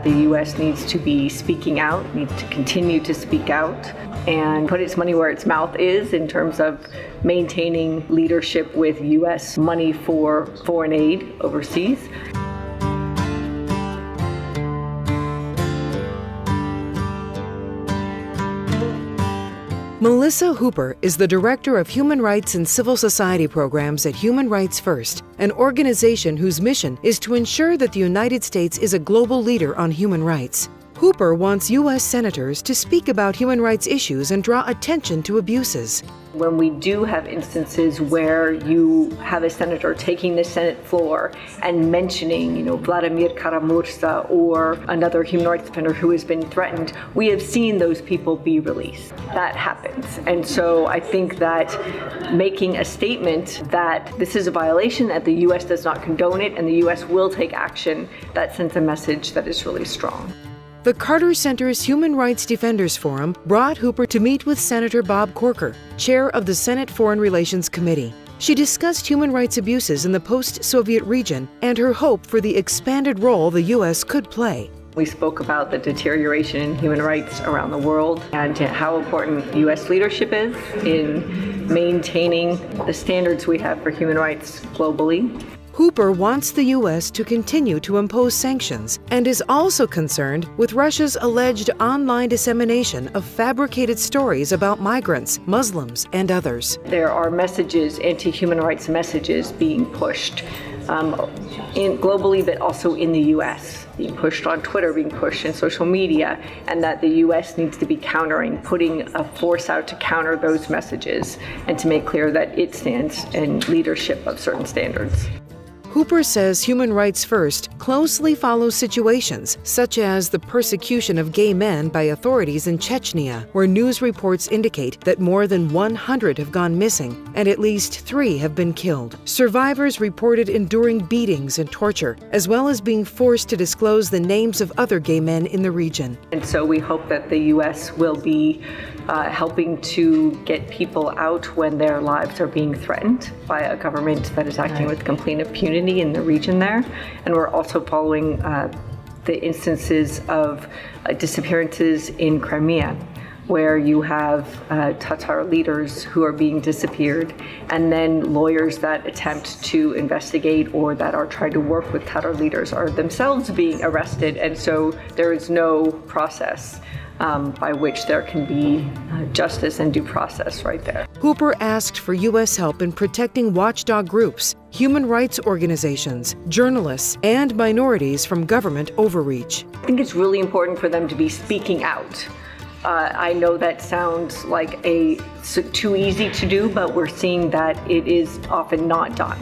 The U.S. needs to be speaking out, needs to continue to speak out, and put its money where its mouth is in terms of maintaining leadership with U.S. money for foreign aid overseas. Melissa Hooper is the Director of Human Rights and Civil Society Programs at Human Rights First, an organization whose mission is to ensure that the United States is a global leader on human rights. Hooper wants U.S. senators to speak about human rights issues and draw attention to abuses. When we do have instances where you have a senator taking the Senate floor and mentioning, Vladimir Kara-Murza or another human rights defender who has been threatened, we have seen those people be released. That happens. And so I think that making a statement that this is a violation, that the U.S. does not condone it, and the U.S. will take action, that sends a message that is really strong. The Carter Center's Human Rights Defenders Forum brought Hooper to meet with Senator Bob Corker, chair of the Senate Foreign Relations Committee. She discussed human rights abuses in the post-Soviet region and her hope for the expanded role the U.S. could play. We spoke about the deterioration in human rights around the world and how important U.S. leadership is in maintaining the standards we have for human rights globally. Hooper wants the U.S. to continue to impose sanctions and is also concerned with Russia's alleged online dissemination of fabricated stories about migrants, Muslims, and others. There are messages, anti-human rights messages being pushed globally, but also in the U.S., being pushed on Twitter, being pushed in social media, and that the U.S. needs to be countering, putting a force out to counter those messages and to make clear that it stands in leadership of certain standards. Hooper says Human Rights First closely follows situations such as the persecution of gay men by authorities in Chechnya, where news reports indicate that more than 100 have gone missing and at least 3 have been killed. Survivors reported enduring beatings and torture, as well as being forced to disclose the names of other gay men in the region. And so we hope that the U.S. will be helping to get people out when their lives are being threatened by a government that is acting with complete impunity in the region there. And we're also following the instances of disappearances in Crimea, where you have Tatar leaders who are being disappeared, and then lawyers that attempt to investigate or that are trying to work with Tatar leaders are themselves being arrested, and so there is no process by which there can be justice and due process right there. Hooper asked for U.S. help in protecting watchdog groups, human rights organizations, journalists, and minorities from government overreach. I think it's really important for them to be speaking out. I know that sounds like too easy to do, but we're seeing that it is often not done.